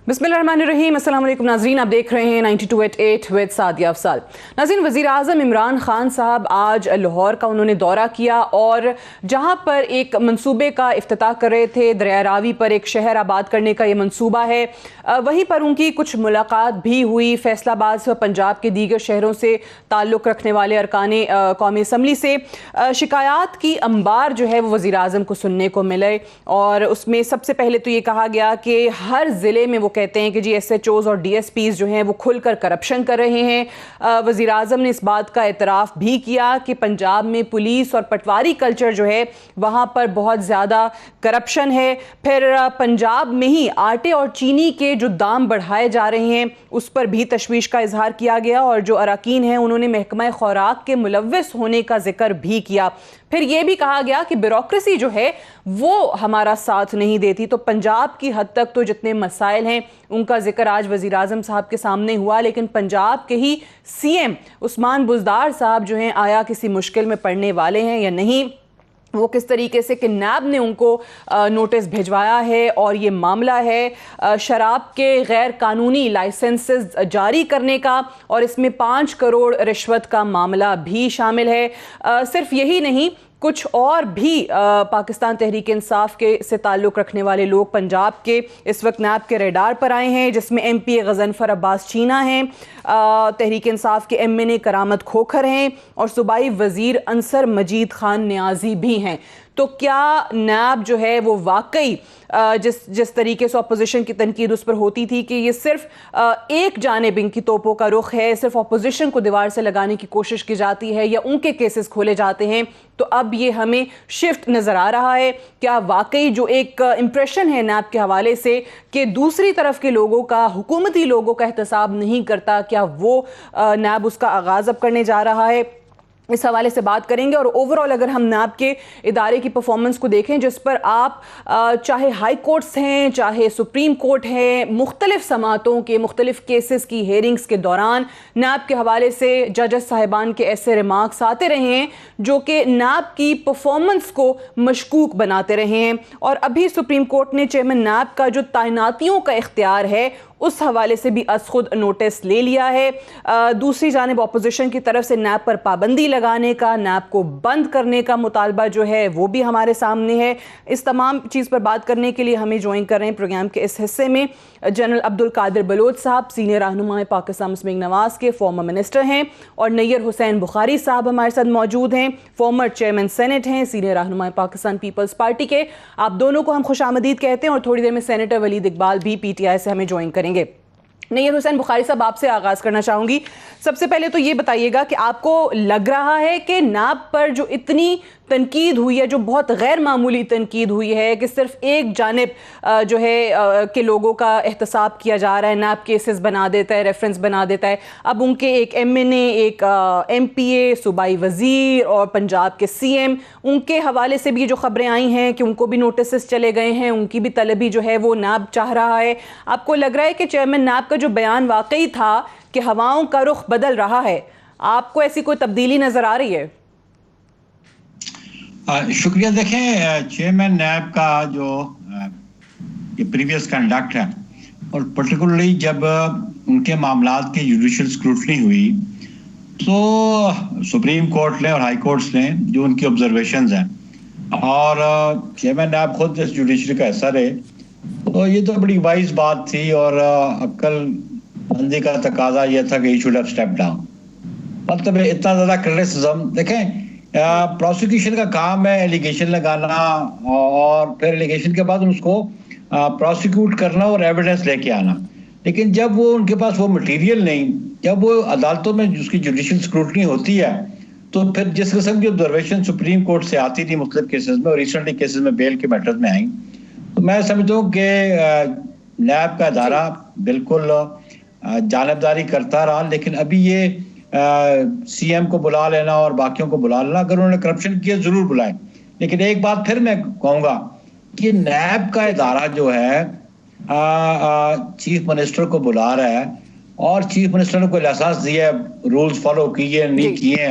बिस्मिल्लाहिर्रहमानिर्रहीम। अस्सलाम वालेकुम नाज़रीन, आप देख रहे हैं 92.8 विद सादिया अफसाल। नाज़रीन, वज़ीर आज़म इमरान ख़ान साहब आज लाहौर का उन्होंने दौरा किया और जहां पर एक मंसूबे का इफ्तिताह कर रहे थे, दरिया रावी पर एक शहर आबाद करने का ये मंसूबा है, वहीं पर उनकी कुछ मुलाकात भी हुई फैसलाबाद से, पंजाब के दीगर शहरों से ताल्लुक़ रखने वाले अरकाने कौमी असम्बली से। शिकायत की अंबार जो है वो वज़ीर आज़म को सुनने को मिले और उसमें सबसे पहले तो ये कहा गया कि हर ज़िले में वो कहते हैं कि जी SHOs और DSPs जो हैं वो खुलकर करप्शन कर रहे हैं। वज़ीर आज़म ने इस बात का एतराफ़ भी किया कि पंजाब में पुलिस और पटवारी कल्चर जो है वहाँ पर बहुत ज़्यादा करप्शन है। फिर पंजाब में ही आटे और चीनी के जो दाम बढ़ाए जा रहे हैं उस पर भी तशवीश का इजहार किया गया और जो अरकान हैं उन्होंने महकमा खुराक के मुलव्वस होने का जिक्र भी किया। फिर यह भी कहा गया कि ब्यूरोक्रेसी जो है वो हमारा साथ नहीं देती। तो पंजाब की हद तक तो जितने मसाइल हैं उनका जिक्र आज वज़ीर आज़म साहब के सामने हुआ, लेकिन पंजाब के ही CM उस्मान बुज़दार साहब जो हैं आया किसी मुश्किल में पड़ने वाले हैं या नहीं, वो किस तरीके से कि नैब ने उनको नोटिस भिजवाया है और ये मामला है शराब के गैर कानूनी लाइसेंसेस जारी करने का और इसमें 5 करोड़ रिश्वत का मामला भी शामिल है। सिर्फ यही नहीं, कुछ और भी पाकिस्तान तहरीक इंसाफ के से ताल्लुक़ रखने वाले लोग पंजाब के इस वक्त नैब के रेडार पर आए हैं, जिसमें MP गज़नफ़र अब्बास चीना हैं, तहरीक इंसाफ के MNA करामत खोखर हैं और सूबाई वज़ीर अंसर मजीद खान न्याजी भी हैं। तो क्या नैब जो है वो वाकई जिस तरीके से अपोजिशन की तनकीद उस पर होती थी कि ये सिर्फ एक जानिब इनकी तोपों का रुख है, सिर्फ अपोजिशन को दीवार से लगाने की कोशिश की जाती है या उनके केसेस खोले जाते हैं, तो अब ये हमें शिफ्ट नज़र आ रहा है। क्या वाकई जो एक इम्प्रेशन है नैब के हवाले से कि दूसरी तरफ के लोगों का, हुकूमती लोगों का एहतसाब नहीं करता, क्या वो नैब उसका आगाज़ अब करने जा रहा है? इस हवाले से बात करेंगे। और ओवरऑल अगर हम नैब के इदारे की परफॉर्मेंस को देखें, जिस पर आप चाहे हाई कोर्ट्स हैं चाहे सुप्रीम कोर्ट है, मुख्तलिफ समातों के मुख्तलिफ केसेस की हेयरिंग्स के दौरान नैब के हवाले से जजेस साहिबान के ऐसे रिमार्क्स आते रहे हैं जो कि नैब की परफॉर्मेंस को मशकूक बनाते रहे हैं। और अभी सुप्रीम कोर्ट ने चेयरमैन नैब का जो तैनातियों का इख्तियार है उस हवाले से भी खुद नोटिस ले लिया है। दूसरी जानिब अपोजिशन की तरफ से नैब पर पाबंदी लगाने का, नैब को बंद करने का मुतालबा जो है वो भी हमारे सामने है। इस तमाम चीज़ पर बात करने के लिए हमें ज्वाइन कर रहे हैं प्रोग्राम के इस हिस्से में जनरल अब्दुल कादिर बलोच साहब, सीनियर रहनुमा पाकिस्तान मुस्लिम लीग नवाज के फॉर्मर मिनिस्टर हैं, और नैयर हुसैन बुखारी साहब हमारे साथ मौजूद हैं, फॉर्मर चेयरमैन सेनेट हैं, सीनियर रहनुमा पाकिस्तान पीपल्स पार्टी के। आप दोनों को हम खुशामदीद कहते हैं और थोड़ी देर में सेनेटर वलीद इकबाल भी PTI से हमें ज्वाइन करेंगे। नैयर हुसैन बुखारी साहब, आपसे आगाज़ करना चाहूँगी। सबसे पहले तो ये बताइएगा कि आपको लग रहा है कि नैब पर जो इतनी तनकीद हुई है, जो बहुत गैर मामूली तनकीद हुई है कि सिर्फ एक जानिब जो है के लोगों का एहतसाब किया जा रहा है, नैब केसेस बना देता है, रेफरेंस बना देता है, अब उनके एक MNA, एक MPA, सूबाई वज़ीर और पंजाब के CM, उनके हवाले से भी जो खबरें आई हैं कि उनको भी नोटिस चले गए हैं, उनकी भी तलबी जो है वो नैब चाह रहा है। आपको लग रहा है कि चेयरमैन नैब का जो बयान वाकई था कि हवाओं का रुख बदल रहा है, आपको ऐसी कोई तब्दीली नज़र आ रही है? शुक्रिया। देखें, चेयरमैन नैब का जो ये प्रीवियस कंडक्ट है और पर्टिकुलरली जब उनके मामलात की जुडिशल स्क्रूटनी हुई तो सुप्रीम कोर्ट ने और हाई कोर्ट्स ने जो उनकी ऑब्जर्वेशंस हैं और चेयरमैन नैब खुद इस जुडिशरी का हिस्सा रहे, तो ये तो बड़ी वाइज बात थी और अक्लमंदी का तकाजा यह था कि he should have step down. मतलब इतना ज़्यादा क्रिटिसिज्म, देखें प्रोसिक्यूशन का काम है एलिगेशन लगाना और फिर एलिगेशन के बाद उसको प्रोसिक्यूट करना और एविडेंस लेके आना, लेकिन जब वो उनके पास वो मटेरियल नहीं, जब वो अदालतों में जिसकी जुडिशल स्क्रूटनी होती है, तो फिर जिस किस्म की ऑब्जर्वेशन सुप्रीम कोर्ट से आती थी मुख्तलिफ केसेस में और रिसेंटली केसेस में बेल के मैटर्स में आई, तो मैं समझता हूँ कि नैब का इदारा बिल्कुल जानबदारी करता रहा, लेकिन अभी ये CM को बुला लेना और बाकियों को बुला लेना, अगर उन्होंने करप्शन किया जरूर बुलाएं, लेकिन एक बात फिर मैं कहूँगा कि नैब का इदारा जो है चीफ मिनिस्टर को बुला रहा है और चीफ मिनिस्टर ने कोई लाइसेंस दिया, रूल्स फॉलो किए नहीं किए,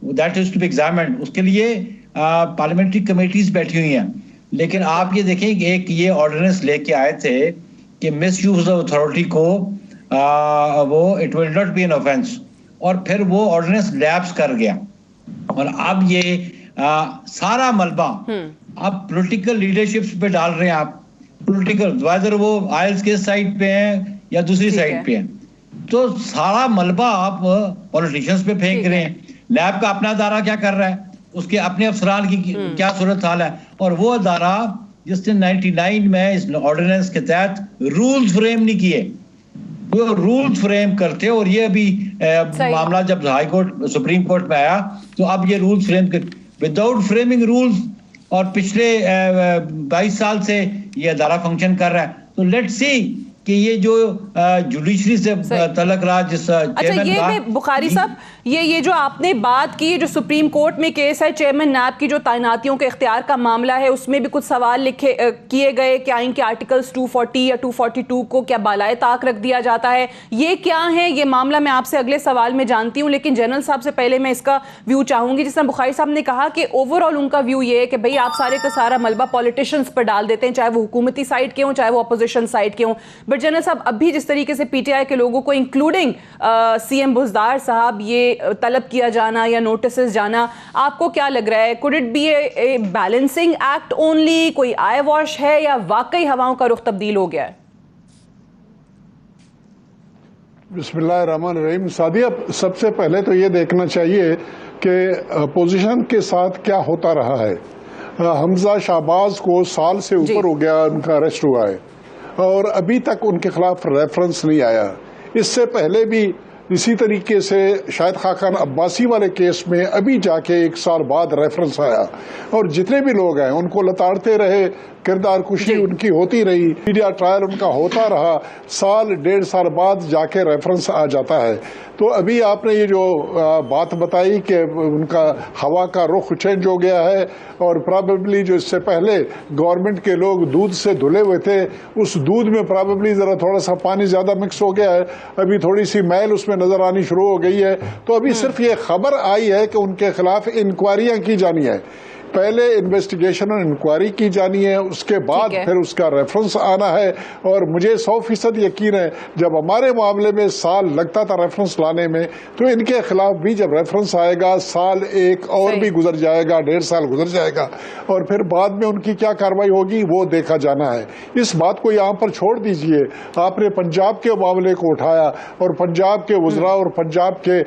that is to be examined. उसके लिए पार्लियामेंट्री कमेटीज बैठी हुई हैं, लेकिन आप ये देखें कि एक ये ऑर्डिनेंस लेके आए थे कि मिस यूज ऑफ अथॉरिटी को वो it will not be an offence, और फिर वो ऑर्डिनेंस लैप्स कर गया। और अब ये सारा मलबा आप पॉलिटिकल लीडरशिप्स पे डाल रहे हैं, आप पॉलिटिकल वेदर वो आयल्स के साइड पे हैं या दूसरी साइड पे हैं, तो सारा मलबा आप पॉलिटिशियंस पे फेंक रहे हैं। लैब का अपना अदारा क्या कर रहा है, उसके अपने अफसरान की क्या सूरत हाल है, और वो अदारा जिसने 99 में इस ऑर्डिनेंस के तहत रूल्स फ्रेम नहीं किए, वो रूल्स फ्रेम करते। और ये अभी मामला जब हाई कोर्ट सुप्रीम कोर्ट में आया तो अब ये rules frame without framing rules, और पिछले 22 साल से ये अदारा फंक्शन कर रहा है। तो लेट्स सी कि ये जो जुडिशरी से तलक रहा जिस अच्छा, ये बुखारी साहब, ये जो आपने बात की, जो सुप्रीम कोर्ट में केस है चेयरमैन नैब की जो तैनातियों के इख्तियार का मामला है, उसमें भी कुछ सवाल लिखे किए गए क्या इनके आर्टिकल्स 240 या 242 को क्या बालाए ताक रख दिया जाता है, ये क्या है ये मामला मैं आपसे अगले सवाल में जानती हूँ। लेकिन जनरल साहब से पहले मैं इसका व्यू चाहूंगी। जिस तरह बुखारी साहब ने कहा कि ओवरऑल उनका व्यू ये है कि भाई आप सारे का सारा मलबा पॉलिटिशियंस पर डाल देते हैं, चाहे वो हुकूमती साइड के हों चाहे वो अपोजिशन साइड के हों। बट जनरल साहब, अभी जिस तरीके से पीटीआई के लोगों को इंक्लूडिंग सीएम बुज़दार साहब ये तलब किया जाना या नोटिसेस जाना, आपको क्या लग रहा है, could it be A balancing act only, कोई आई वॉश है या वाकई हवाओं का रुख तब्दील हो गया है? बिस्मिल्लाहिर्रहमानिर्रहीम। सादिया, सबसे पहले तो ये देखना चाहिए कि अपोजिशन के साथ क्या होता रहा है। हमजा शाहबाज को साल से ऊपर हो गया उनका अरेस्ट हुआ है और अभी तक उनके खिलाफ रेफरेंस नहीं आया। इससे पहले भी इसी तरीके से शाहिद खान अब्बासी वाले केस में अभी जाके 1 साल बाद रेफरेंस आया, और जितने भी लोग हैं उनको लताड़ते रहे, किरदार कुशी उनकी होती रही, मीडिया ट्रायल उनका होता रहा, साल 1.5 साल बाद जाके रेफरेंस आ जाता है। तो अभी आपने ये जो बात बताई कि उनका हवा का रुख चेंज हो गया है, और प्रॉबेबली जो इससे पहले गवर्नमेंट के लोग दूध से धुले हुए थे, उस दूध में प्रॉबेबली ज़रा थोड़ा सा पानी ज़्यादा मिक्स हो गया है, अभी थोड़ी सी मैल उसमें नज़र आनी शुरू हो गई है। तो अभी सिर्फ ये खबर आई है कि उनके खिलाफ इंक्वायरियाँ की जानी है, पहले इन्वेस्टिगेशन और इंक्वायरी की जानी है, उसके बाद फिर उसका रेफरेंस आना है। और मुझे 100% यकीन है जब हमारे मामले में साल लगता था रेफरेंस लाने में, तो इनके खिलाफ भी जब रेफरेंस आएगा साल एक और भी गुजर जाएगा, 1.5 साल गुजर जाएगा, और फिर बाद में उनकी क्या कार्रवाई होगी वो देखा जाना है। इस बात को यहाँ पर छोड़ दीजिए। आपने पंजाब के मामले को उठाया और पंजाब के वज़रा और पंजाब के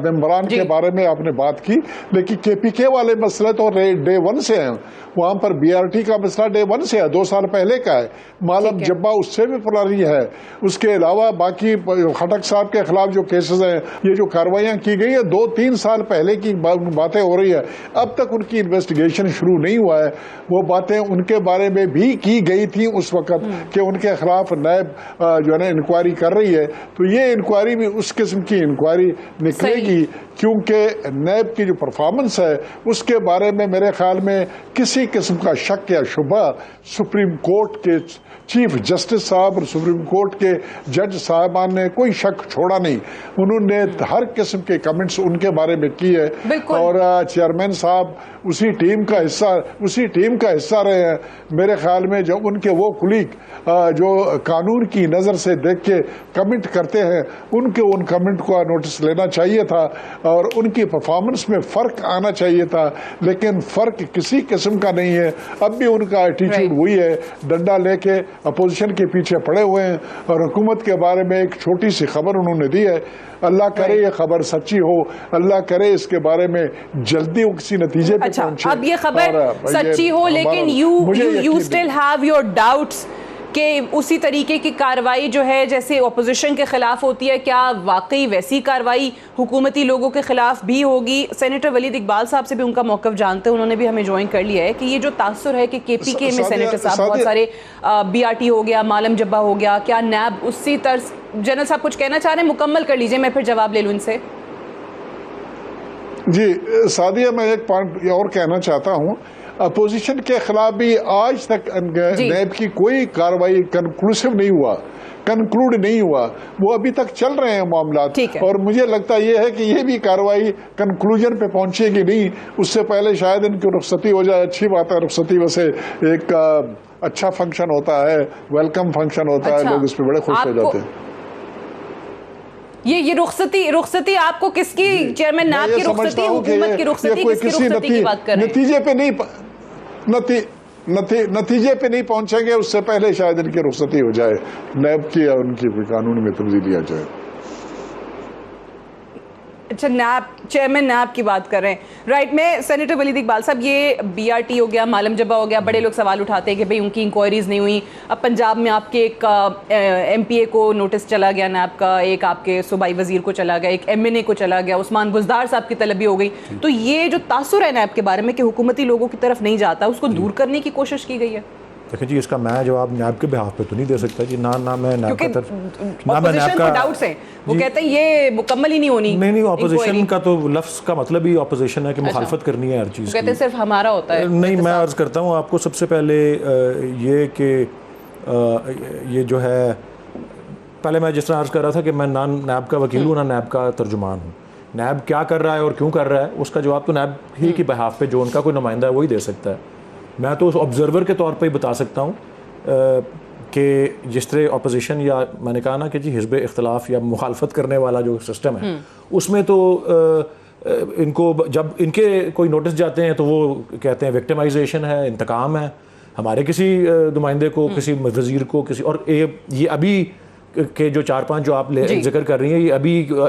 मेंबरान के बारे में आपने बात की, लेकिन KPK वाले मसले तो डे 1 से हैं। वहां पर BRT का मसला डे 1 से है, 2 साल पहले का है। मालम जब्बा उससे भी पुरानी है। उसके अलावा बाकी खटक साहब के खिलाफ जो केसेस हैं, ये जो कार्रवाइयां की गई है 2-3 साल पहले की बातें हो रही है, अब तक उनकी इन्वेस्टिगेशन शुरू नहीं हुआ है। वो बातें उनके बारे में भी की गई थी उस वक्त कि उनके खिलाफ नैब जो है ना इंक्वायरी कर रही है। तो ये इंक्वायरी भी उस किस्म की इंक्वायरी निकलेगी, क्योंकि नैब की जो परफॉर्मेंस है उसके बारे में मेरे ख्याल में किसी किस्म का शक या शुबा सुप्रीम कोर्ट के चीफ जस्टिस साहब और सुप्रीम कोर्ट के जज साहबान ने कोई शक छोड़ा नहीं। उन्होंने हर किस्म के कमेंट्स उनके बारे में किए, और चेयरमैन साहब उसी टीम का हिस्सा रहे हैं। मेरे ख्याल में जब उनके वो कुलीग जो कानून की नज़र से देख के कमेंट करते हैं, उनके उन कमेंट को नोटिस लेना चाहिए था और उनकी परफॉर्मेंस में फ़र्क आना चाहिए था, लेकिन फ़र्क किसी किस्म का नहीं है। अब भी उनका एटीट्यूड वही है, डंडा लेके अपोजिशन के पीछे पड़े हुए हैं। और हुकूमत के बारे में एक छोटी सी खबर उन्होंने दी है, अल्लाह करे ये खबर सच्ची हो, अल्लाह करे इसके बारे में जल्दी किसी नतीजे पे पहुंचे। अब ये खबर सच्ची हो, लेकिन you still have your doubts कि उसी तरीके की कार्रवाई जो है जैसे अपोजिशन के खिलाफ होती है, क्या वाकई वैसी कार्रवाई हुकूमती लोगों के खिलाफ भी होगी? सेनेटर वलीद इकबाल साहब से भी उनका मौक़िफ़ जानते हैं, उन्होंने भी हमें ज्वाइन कर लिया है कि ये जो तासुर है कि KPK में सेनेटर साहब बहुत सारे BRT हो गया, मालम जब्बा हो गया, क्या नैब उसी तर्ज? जनरल साहब कुछ कहना चाह रहे हैं, मुकम्मल कर लीजिए, मैं फिर जवाब ले लूँ इनसे। जी सादिया, मैं एक पॉइंट और कहना चाहता हूँ। अपोजिशन के खिलाफ भी आज तक नैब की कोई कार्रवाई कंक्लूसिव नहीं हुआ, कंक्लूड नहीं हुआ, वो अभी तक चल रहे हैं मामला। और मुझे लगता ये है कि ये भी कार्रवाई कंक्लूजन पे पहुंचेगी नहीं, उससे पहले शायद इनकी रुखसती हो जाए। अच्छी बात है, रुखसती वैसे एक अच्छा फंक्शन होता है, वेलकम फंक्शन होता है, लोग इस पे बड़े खुश हो जाते हैं। ये रुखसती आपको किसकी, चेयरमैन नैब की रुखसती, हुकूमत की रुखसती, किसकी रुखसती की बात कर रहे हैं? नतीजे पे नहीं पहुंचेंगे, उससे पहले शायद इनकी रुखसती हो जाए, नैब की या उनकी कानून में तब्दीली आ जाए। अच्छा, नैब, चेयरमैन नैब की बात कर रहे हैं, राइट। मैं सेनेटर वलीद इकबाल साहब, ये BRT हो गया, मालम जबा हो गया, बड़े लोग सवाल उठाते हैं कि भाई उनकी इंक्वायरीज नहीं हुई। अब पंजाब में आपके एक MPA को नोटिस चला गया नैब का, एक आपके सूबाई वजीर को चला गया, एक MNA को चला गया, उस्मान बुज़दार साहब की तलबी हो गई। तो ये जो तासुर है नैब के बारे में कि हुकूमती लोगों की तरफ नहीं जाता, उसको दूर करने की कोशिश की गई है। देखिए जी, इसका मैं जवाब नैब के बिहाफ पे तो नहीं दे सकता जी, ना मैं नैब का तरफ, ना मैं नैब का डाउट्स हैं, वो कहते हैं ये मुकम्मल ही नहीं होनी। नहीं, ऑपोजिशन का तो लफ्ज़ का मतलब ही ऑपोजिशन है कि मुखालफत करनी है हर चीज़, कहते हैं सिर्फ हमारा होता है। नहीं, मैं अर्ज़ करता हूँ आपको सबसे पहले ये कि ये जो है, पहले मैं जिस तरह अर्ज़ कर रहा था कि मैं ना नैब का वकील हूँ ना नैब का तर्जुमान हूँ। नैब क्या कर रहा है और क्यों कर रहा है उसका जवाब तो नैब ही की बिहाफ पे जो उनका कोई नुमाइंदा है वही दे सकता है। मैं तो उस ऑब्जर्वर के तौर पे ही बता सकता हूँ कि जिस तरह अपोजिशन, या मैंने कहा ना कि जी हिज़्ब इख्तिलाफ या मुखालफत करने वाला जो सिस्टम है उसमें तो इनको जब इनके कोई नोटिस जाते हैं तो वो कहते हैं विक्टिमाइजेशन है, इंतकाम है, हमारे किसी नुमाइंदे को, किसी वज़ीर को, किसी, और ये अभी के जो 4-5 जो आप जिक्र कर रही हैं, ये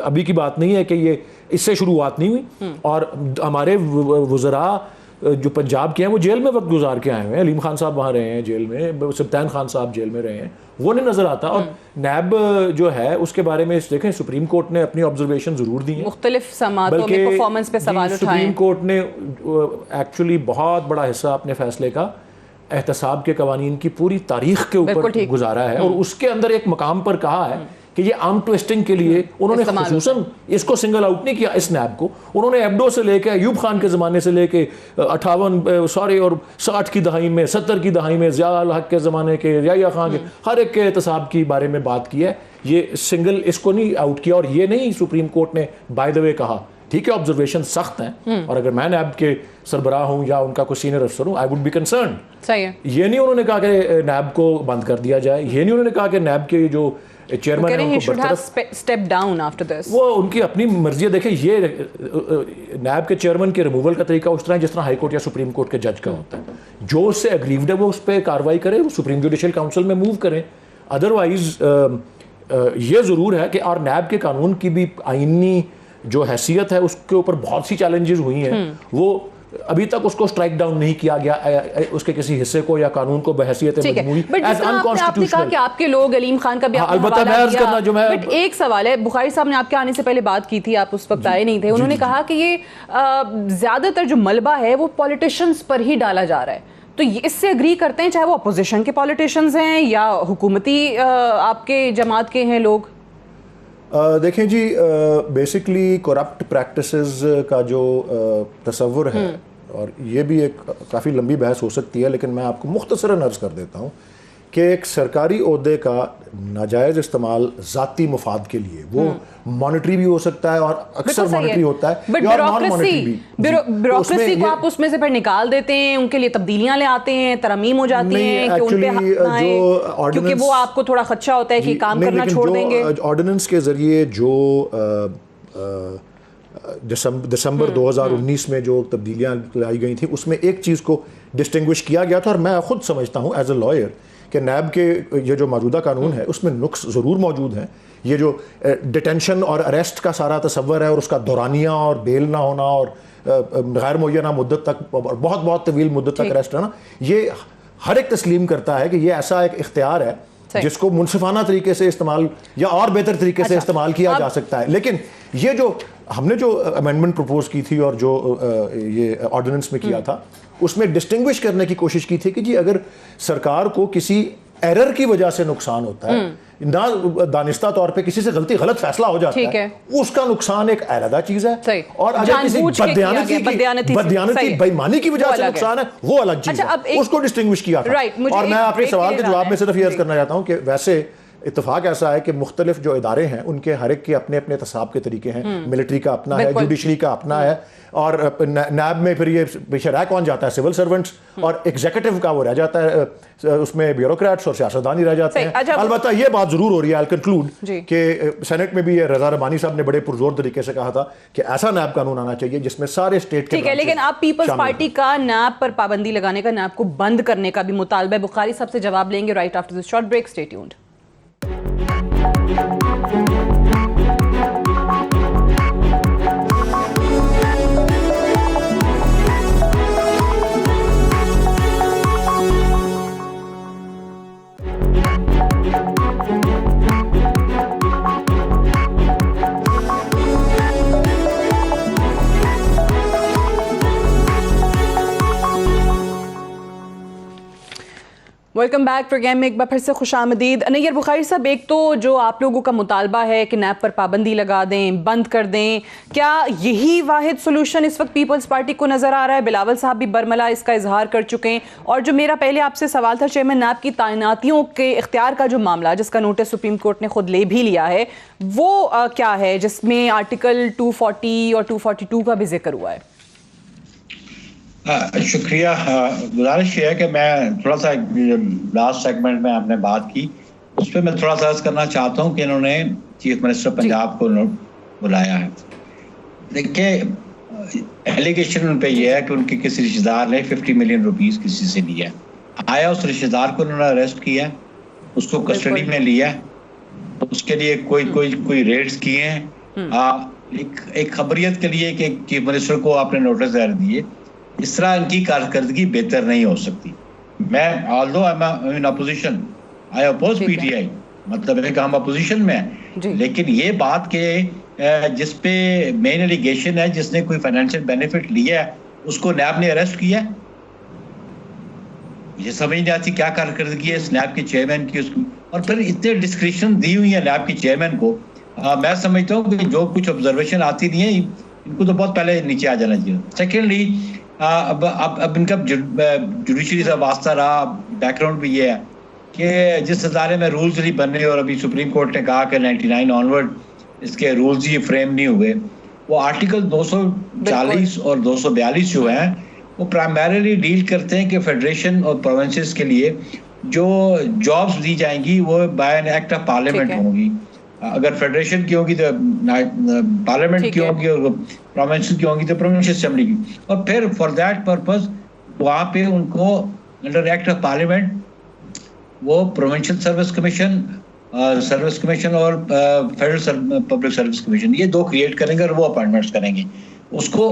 अभी की बात नहीं है कि ये इससे शुरुआत नहीं हुई। और हमारे वज़रा जो पंजाब के हैं वो जेल में वक्त गुजार के आए हुए हैं। अलीम खान साहब वहाँ रहे हैं जेल में, सुल्तान खान साहब जेल में रहे हैं, वो नहीं नजर आता। और नैब जो है उसके बारे में देखें, सुप्रीम कोर्ट ने अपनी ऑब्जर्वेशन जरूर दी है, मुख्तलिफ समातों में परफॉर्मेंस पे सवाल उठाए। सुप्रीम कोर्ट ने एक्चुअली बहुत बड़ा हिस्सा अपने फैसले का एहतसाब के कवानीन की पूरी तारीख के ऊपर गुजारा है, और उसके अंदर एक मकाम पर कहा है कि ये आर्म ट्विस्टिंग के लिए उन्होंने खुसूसन इसको सिंगल आउट नहीं किया, इस नैब को उन्होंने एब्डो से लेके अयूब खान के ज़माने से लेके 58 और 60 की दहाई में, 70 की दहाई में, ज़िया उल हक के ज़माने के, याहिया खान के, हर एक के एहतसाब की बारे में बात की है। ये सिंगल इसको नहीं आउट किया, और ये नहीं सुप्रीम कोर्ट ने बाय द वे कहा ठीक है ऑब्जर्वेशन सख्त हैं, और अगर मैं नैब के सरबराह हूँ या उनका कोई सीनियर अफसर हूँ, आई वुड बी कंसर्न। सही है। ये नहीं उन्होंने कहा कि नैब को बंद कर दिया जाए, ये नहीं उन्होंने कहा कि नैब के जो चेयरमैन है उनको बरतरफ, स्टेप डाउन आफ्टर दिस, वो उनकी अपनी मर्जी है। देखिए, ये नैब के चेयरमैन के रिमूवल का तरीका उस तरह जिस तरह हाई कोर्ट या सुप्रीम कोर्ट के जज का होता है, जो उससे अग्रीव्ड है वो उस पर कार्रवाई करे, वो सुप्रीम जुडिशियल काउंसिल में मूव करें। अदरवाइज ये ज़रूर है कि और नैब के कानून की भी आईनी जो हैसियत है उसके ऊपर बहुत सी चैलेंजेस हुई हैं, वो अभी तक उसको स्ट्राइक डाउन नहीं किया गया, उसके किसी हिस्से को या कानून को बहैसियत आपने कहा कि आपके लोग अलीम खान का भी बट एक सवाल है, बुखारी साहब ने आपके आने से पहले बात की थी, आप उस वक्त आए नहीं थे, उन्होंने कहा कि ये ज्यादातर जो मलबा है वो पॉलिटिशियंस पर ही डाला जा रहा है, तो इससे एग्री करते हैं चाहे वो अपोजिशन के पॉलिटिशियंस हैं या हुकूमती आपके जमात के हैं लोग? देखें जी, बेसिकली करप्ट प्रैक्टिसेस का जो तसव्वुर है, और ये भी एक काफ़ी लंबी बहस हो सकती है, लेकिन मैं आपको मुख्तसरन अर्ज़ कर देता हूँ कि एक सरकारी ओहदे का नाजायज़ इस्तेमाल ज़ाती मुफाद के लिए, वो मॉनिटरी भी हो सकता है और अक्सर मॉनिटरी होता है, बट ब्यूरोक्रेसी को आप उसमें से फिर निकाल देते हैं, उनके लिए तब्दीलियां ले आते हैं, तरमीम हो जाती हैं कि उन पे क्योंकि वो आपको थोड़ा खदशा होता है कि काम करना छोड़ देंगे। ऑर्डिनेंस के ज़रिए जो दिसंबर 2019 में जो तब्दीलियां लाई गई थी, उसमें एक चीज़ को डिस्टिंग्विश किया गया था, और मैं खुद समझता हूँ एज ए लॉयर कि नैब के ये जो मौजूदा कानून है उसमें नुक्स ज़रूर मौजूद हैं। ये जो डिटेंशन और अरेस्ट का सारा तसव्वुर है, और उसका दौरानिया और बेल ना होना, और गैर मुय्यना मुद्दत तक, बहुत बहुत तवील मुद्दत तक अरेस्ट रहना, ये हर एक तस्लीम करता है कि ये ऐसा एक इख्तियार है जिसको मुनसिफाना तरीके से इस्तेमाल या और बेहतर तरीके से इस्तेमाल किया जा सकता है। लेकिन ये जो हमने जो अमेंडमेंट प्रपोज की थी और जो ये ऑर्डिनेंस में किया था, उसमें डिस्टिंग्विश करने की कोशिश की थी कि जी अगर सरकार को किसी एरर की वजह से नुकसान होता है ना दानिस्ता तौर पे किसी से गलत फैसला हो जाता है, उसका नुकसान एक अलग चीज है, और अगर किसी बददियानती बेईमानी की वजह से नुकसान है वो अलग चीज है, उसको डिस्टिंग्विश किया था। और मैं आपके सवाल के जवाब में सिर्फ ये अर्ज करना चाहता हूँ कि वैसे इत्तेफाक ऐसा है कि मुख्तलिफ जो इदारे हैं उनके हर एक के अपने अपने तसाब के तरीके हैं। मिलिट्री का अपना है, जुडिशरी का अपना है, और नैब में फिर ये पीछे रह कौन जाता है, सिविल सर्वेंट्स, और एग्जीक्यूटिव का वो रह जाता है, उसमें ब्यूरोक्रेट्स और सियासतदान ही रह जाते हैं। अलबत्ता ये बात जरूर हो रही है, आई कंक्लूड, कि सेनेट में भी ये रजा रबानी साहब ने बड़े पुरजोर तरीके से कहा था कि ऐसा नैब कानून आना चाहिए जिसमें सारे स्टेट के। ठीक है, लेकिन आप पीपल्स पार्टी का नैब पर पाबंदी लगाने का, नैब को बंद करने का भी मुतालबा बुखारी साहब से जवाब लेंगे right after this short break. Stay tuned. Welcome back program में एक बार फिर से खुशामदीद। नैयर बुखारी साहब, एक तो जो आप लोगों का मुतालबा है कि नैब पर पाबंदी लगा दें, बंद कर दें, क्या यही वाहिद सोल्यूशन इस वक्त पीपल्स पार्टी को नज़र आ रहा है? बिलावल साहब भी बरमला इसका इजहार कर चुके हैं। और जो मेरा पहले आपसे सवाल था चेयरमैन नैब की तैनातियों के इख्तियार का जो मामला, जिसका नोटिस सुप्रीम कोर्ट ने खुद ले भी लिया है, वो क्या है, जिसमें आर्टिकल 240 और 242 का भी जिक्र हुआ है? शुक्रिया। गुजारिश है कि मैं थोड़ा सा लास्ट सेगमेंट में आपने बात की, उस पर मैं थोड़ा सा अर्ज करना चाहता हूँ कि इन्होंने चीफ मिनिस्टर पंजाब को बुलाया है। देखिए, एलिगेशन उन पे ये है कि उनके किसी रिश्तेदार ने 50 मिलियन रुपीस किसी से लिया। आया, उस रिश्तेदार को उन्होंने अरेस्ट किया, उसको कस्टडी में लिया, उसके लिए कोई रेड्स किए हैं। एक खबरियत के लिए कि चीफ मिनिस्टर को आपने नोटिस दे दिए, इस तरह इनकी कारकर्दगी बेहतर नहीं हो सकती। मैं although I am in opposition, I oppose PTI, मतलब है कि हम अपोजिशन में हैं, लेकिन ये बात के जिस पे मेन एलिगेशन है, जिसने कोई फाइनेंशियल बेनिफिट लिया है, उसको नैब ने अरेस्ट किया। मुझे समझ नहीं आती क्या कारकर्दगी है इस नैब के चेयरमैन की, उसकी, और फिर इतने डिस्क्रिप्शन दी हुई है नैब के चेयरमैन को। मैं समझता हूँ कि जो कुछ ऑब्जर्वेशन आती नहीं है, इनको तो बहुत पहले नीचे आ जाना चाहिए। सेकेंडली, अब इनका जुडिशरी से वास्ता रहा, बैकग्राउंड भी ये है कि जिस अदारे में रूल्स नहीं बन रहे, और अभी सुप्रीम कोर्ट ने कहा कि 99 ऑनवर्ड इसके रूल्स ही फ्रेम नहीं हुए, वो आर्टिकल 240 और 242 जो है वो प्राइमरीली डील करते हैं कि फेडरेशन और प्रोविंसेस के लिए जो जॉब्स दी जाएंगी वो by an act of parliament होंगी। अगर फेडरेशन की होगी तो पार्लियामेंट की होगी, और प्रोविंस की होगी तो प्रोविंशियल असेंबली की। और फिर फॉर दैट पर्पस वहाँ पे उनको अंडर एक्ट ऑफ पार्लियामेंट वो प्रोविंशियल सर्विस कमीशन और फेडरल पब्लिक सर्विस कमीशन, ये दो क्रिएट करेंगे और वो अपॉइंटमेंट्स करेंगे। उसको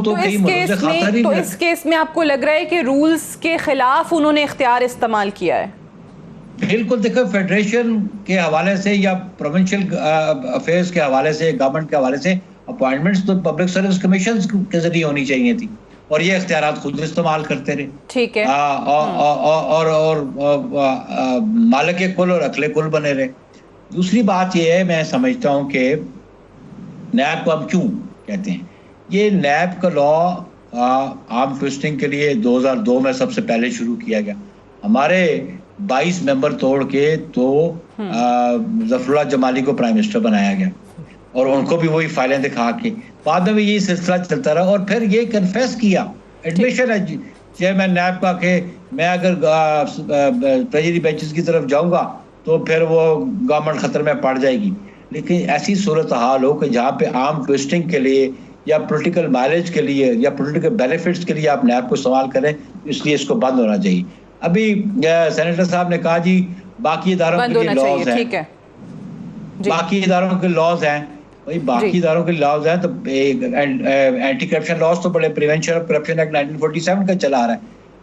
तो कई मसले खाता नहीं। तो इस केस में आपको लग रहा है कि रूल्स के खिलाफ उन्होंने इख्तियार इस्तेमाल किया है? बिल्कुल। देखो, फेडरेशन के हवाले से या प्रोविंशियल अफेयर्स के हवाले से, गवर्नमेंट के हवाले से अपॉइंटमेंट्स तो पब्लिक सर्विस कमीशन के जरिए होनी चाहिए थी, और ये इख्तियारात खुद इस्तेमाल करते रहे। ठीक है। और मालिक कुल और अखले कुल बने रहे। दूसरी बात ये है, मैं समझता हूँ कि नैब को हम क्यों कहते हैं, ये नैब का लॉ आर्म ट्विस्टिंग के लिए 2002 में सबसे पहले शुरू किया गया। हमारे 22 मेंबर तोड़ के तो जफरुल्लाह जमाली को प्राइम मिनिस्टर बनाया गया, और उनको भी वही फाइलें दिखा के बाद में भी यही सिलसिला चलता रहा। और फिर ये कन्फेस किया, एडमिशन है चेयरमैन नैब का, कि मैं अगर ट्रेजरी बेंचेस की तरफ जाऊंगा तो फिर वो गवर्नमेंट खतरे में पड़ जाएगी। लेकिन ऐसी सूरत हाल हो कि जहाँ पे आर्म ट्विस्टिंग के लिए या पॉलिटिकल माइलेज के लिए या पॉलिटिकल बेनिफिट्स के लिए आप नैब को इस्तेमाल करें, इसलिए इसको बंद होना चाहिए। अभी सेनेटर साहब ने कहा जी बाकी इदारों के लिए लॉज हैं, बाकी इदारों के लॉज हैं, भाई बाकी इदारों के लॉज हैं तो एंटी करप्शन लॉज तो बड़े प्रिवेंशन ऑफ करप्शन एक्ट 1947 का चला रहा है।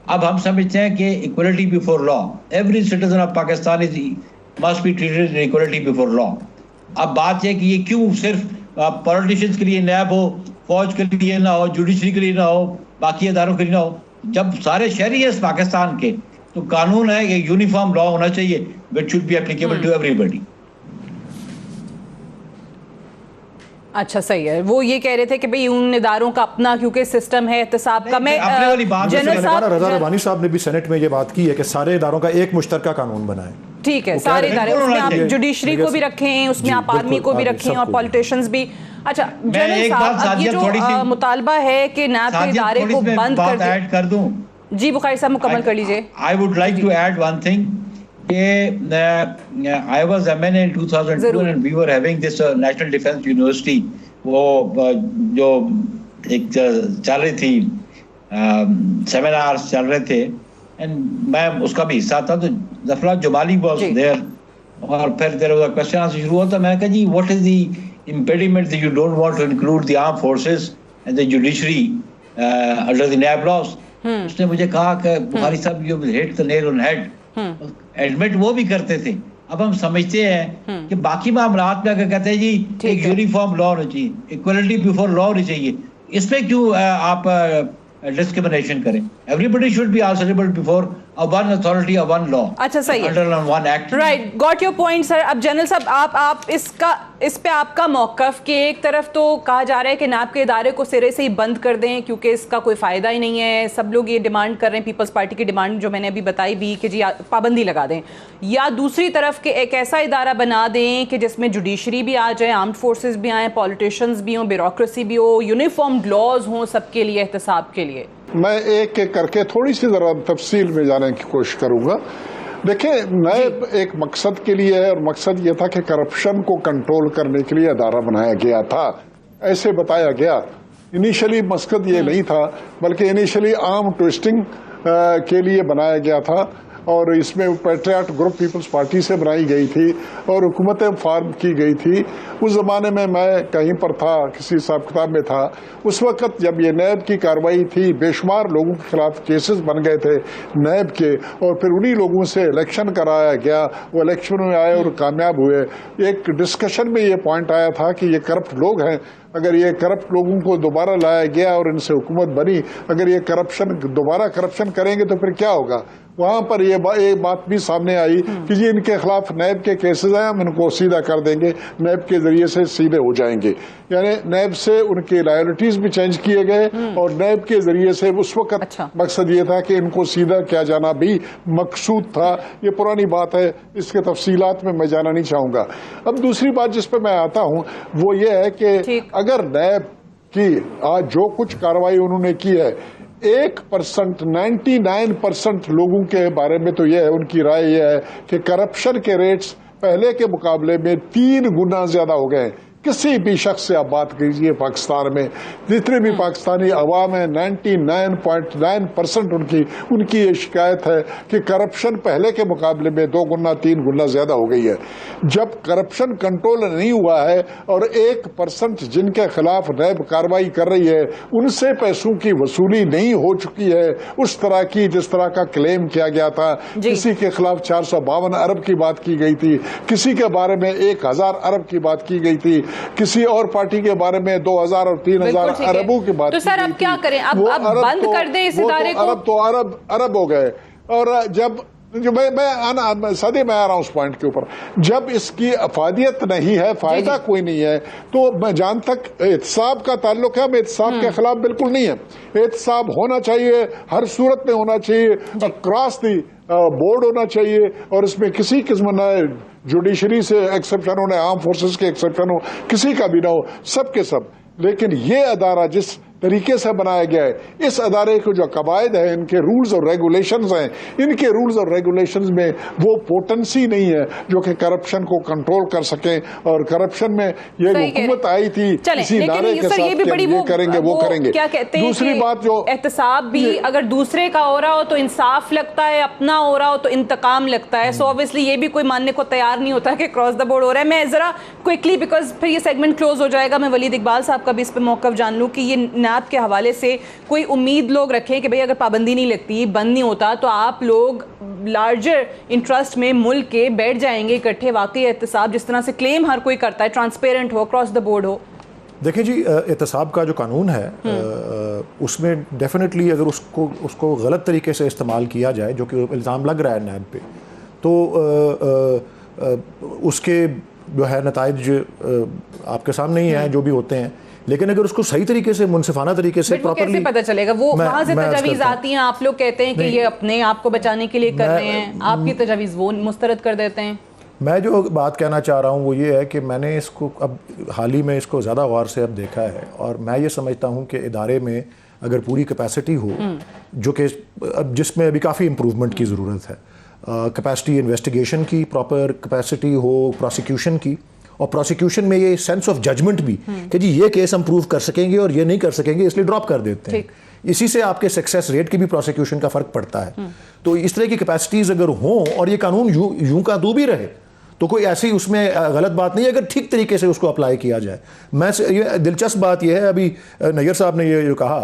अब हम समझते हैं कि equality before law, every citizen of Pakistan is must be treated equality before law. अब बात यह कि ये क्यों सिर्फ पॉलिटिशियंस के लिए नैब हो, फौज के लिए ना हो, जुडिशरी के लिए ना हो, बाकी इदारों के लिए ना हो, जब सारे शहरी हैं इस पाकिस्तान के, तो कानून है, एक यूनिफॉर्म लॉ होना चाहिए which should be applicable to everybody. अच्छा, सही है। वो ये कह रहे थे कि भाई उन इदारों का अपना क्योंकि सिस्टम है एहतसाब का। मैं अपने वाली बात जनरल साहब रजा रबानी साहब ने भी सेनेट में ये बात की है कि सारे इदारों का एक मुश्तरका कानून बनाए। ठीक है, सारे इदारे, उसमें आप जुडिशरी को भी रखें, उसमें आप आर्मी को भी रखें और पॉलिटिशियंस भी। अच्छा जनरल साहब, अब ये जो मुतालबा है कि नैब के इदारे को बंद कर दूं। जी बुखारी साहब मुकम्मल कर लीजिए। I would like to add one thing. I was MNA in 2002 and we were having this National Defense University, वो जो एक चल रही थी, सेमिनार्स चल रहे थे, एंड मैं उसका भी हिस्सा था। तो जफर जमाली वाज देयर, और फिर there was a question answer शुरू हुआ। मैंने कहा जी what is the impediment that you don't want to include the arm forces and the judiciary under the NAB laws. उसने मुझे कहा कि Bukhari sahab you hit the nail on head. Admit वो भी करते थे। अब हम समझते हैं कि बाकी मामलात में अगर कहते हैं जी एक यूनिफॉर्म लॉ होना चाहिए, इक्वलिटी बिफोर लॉ होनी चाहिए, इसमें क्यों आप डिस्क्रिमिनेशन करें? Everybody should be answerable before one authority और वन लॉ। अच्छा, सही है, under one act. Right, got your point sir. अब जनरल साहब आप इस पे आपका मौकफ कि एक तरफ तो कहा जा रहा है कि नैब के इदारे को सिरे से ही बंद कर दें क्योंकि इसका कोई फ़ायदा ही नहीं है, सब लोग ये डिमांड कर रहे हैं, पीपल्स पार्टी की डिमांड जो मैंने अभी बताई भी कि जी पाबंदी लगा दें, या दूसरी तरफ के एक ऐसा इदारा बना दें कि जिसमें जुडिशरी भी आ जाए, आर्म्ड फोर्सेस भी आए, पॉलिटिशियंस भी हों, ब्यूरोक्रेसी भी हो, यूनिफॉर्म लॉज हों सबके लिए, एहतसाब के लिए। मैं एक एक करके थोड़ी सी जरा तफसील में जाने की कोशिश करूंगा। देखिए, नैब एक मकसद के लिए है और मकसद ये था कि करप्शन को कंट्रोल करने के लिए अदारा बनाया गया था, ऐसे बताया गया। इनिशियली मकसद ये नहीं था, बल्कि इनिशियली आर्म ट्विस्टिंग के लिए बनाया गया था, और इसमें पैट्रियट ग्रुप पीपल्स पार्टी से बनाई गई थी और हुकूमत फॉर्म की गई थी। उस ज़माने में मैं कहीं पर था, किसी हिसाब किताब में था। उस वक़्त जब ये नैब की कार्रवाई थी, बेशुमार लोगों के खिलाफ केसेस बन गए थे नैब के, और फिर उन्हीं लोगों से इलेक्शन कराया गया। वो इलेक्शन में आए और कामयाब हुए। एक डिस्कशन में ये पॉइंट आया था कि ये करप्ट लोग हैं, अगर ये करप्ट लोगों को दोबारा लाया गया और इनसे हुकूमत बनी, अगर ये दोबारा करप्शन करेंगे तो फिर क्या होगा। वहां पर ये बात भी सामने आई कि जी इनके खिलाफ नैब के केसेस हैं, हम इनको सीधा कर देंगे, नैब के जरिए से सीधे हो जाएंगे। यानी नैब से उनके लायबिलिटीज भी चेंज किए गए और नैब के जरिए से उस वक्त मकसद ये था कि इनको सीधा किया जाना भी मकसूद था। ये पुरानी बात है, इसके तफसीलात में मैं जाना नहीं चाहूंगा। अब दूसरी बात जिस पर मैं आता हूं वो ये है कि अगर नैब की आज जो कुछ कार्रवाई उन्होंने की है, 1% 99% लोगों के बारे में तो यह है, उनकी राय यह है कि करप्शन के रेट्स पहले के मुकाबले में 3 गुना ज्यादा हो गए। किसी भी शख्स से आप बात कीजिए पाकिस्तान में, जितने भी पाकिस्तानी अवाम है, 99.9% उनकी ये शिकायत है कि करप्शन पहले के मुकाबले में 2 गुना 3 गुना ज्यादा हो गई है। जब करप्शन कंट्रोल नहीं हुआ है और 1% जिनके खिलाफ नैब कार्रवाई कर रही है उनसे पैसों की वसूली नहीं हो चुकी है उस तरह की जिस तरह का क्लेम किया गया था। किसी के खिलाफ 452 अरब की बात की गई थी, किसी के बारे में 1000 अरब की बात की गई थी, किसी और पार्टी के बारे में 2000 और 3000 अरबों की बात। तो सर अब क्या करें, अब बंद कर दें इस इदारे को? अरब तो अरब हो गए। और जब जो मैं सदी में आ रहा हूं उस पॉइंट के ऊपर, जब इसकी अफादियत नहीं है, फायदा कोई नहीं है, तो जहां तक एहतसाब का ताल्लुक है, हम एहतसाब के खिलाफ बिल्कुल नहीं है। एहतसाब होना चाहिए, हर सूरत में होना चाहिए, क्रॉस दी बोर्ड होना चाहिए, और इसमें किसी किस्म न जुडिशरी से एक्सेप्शन हो, न आर्म फोर्सेस के एक्सेप्शन हो, किसी का भी ना हो, सब के सब। लेकिन ये अदारा जिस तरीके से बनाया गया है, इस अदारे के जो कवायद है, इनके रूल्स और रेगुलेशंस हैं, इनके रूल्स और रेगुलेशंस में वो पोटेंसी नहीं है जो कि करप्शन को कंट्रोल कर सके। और करप्शन में ये हुकूमत आई थी इसी नारे के साथ ये करेंगे वो करेंगे। क्या कहते हैं, दूसरी बात जो एहतसाब भी अगर दूसरे का हो रहा हो तो इंसाफ लगता है, अपना हो रहा हो तो इंतकाम लगता है। सो ऑब्वियसली ये भी कोई मानने को तैयार नहीं होता कि क्रॉस द बोर्ड हो रहा है। मैं जरा क्विकली, बिकॉज फिर ये सेगमेंट क्लोज हो जाएगा, मैं वलीद इकबाल साहब का भी इस पर मौक़िफ़ जान लूँ कि ये नैब के हवाले से कोई उम्मीद लोग रखें कि भाई अगर पाबंदी नहीं लगती, बंद नहीं होता, तो आप लोग लार्जर इंटरेस्ट में मुल्क के बैठ जाएंगे इकट्ठे। वाकई एहतसाब जिस तरह से क्लेम हर कोई करता है, ट्रांसपेरेंट हो, क्रॉस द बोर्ड हो। देखिए जी, एहतसाब का जो कानून है उसमें डेफिनेटली अगर उसको गलत तरीके से इस्तेमाल किया जाए, जो कि इल्ज़ाम लग रहा है नैब पे, तो उसके जो है नताइज आपके सामने ही हैं जो भी होते हैं। लेकिन अगर उसको सही तरीके से, मुनसिफाना तरीके से प्रॉपर्ली, कैसे पता चलेगा? वो वहां से तजावीज़ आती हैं, आप लोग कहते हैं कि ये अपने आप को बचाने के लिए कर रहे हैं, आपकी तजावीज़ वो मुस्तरद कर देते हैं। मैं जो बात कहना चाह रहा हूँ वो ये है कि मैंने इसको अब हाल ही में इसको ज़्यादा गौर से अब देखा है, और मैं ये समझता हूँ कि इदारे में अगर पूरी कैपेसिटी हो, जो कि अब जिसमें अभी काफ़ी इम्प्रूवमेंट की ज़रूरत है, कैपेसिटी इन्वेस्टिगेशन की, प्रॉपर कैपेसिटी हो प्रोसिक्यूशन की, और प्रोसिक्यूशन में ये सेंस ऑफ जजमेंट भी कि जी ये केस हम प्रूव कर सकेंगे और ये नहीं कर सकेंगे इसलिए ड्रॉप कर देते हैं। इसी से आपके सक्सेस रेट की भी प्रोसिक्यूशन का फ़र्क पड़ता है। तो इस तरह की कैपेसिटीज़ अगर हों और ये कानून यूं का दू भी रहे तो कोई ऐसी उसमें गलत बात नहीं है अगर ठीक तरीके से उसको अप्लाई किया जाए। ये दिलचस्प बात यह है, अभी नैयर साहब ने ये जो कहा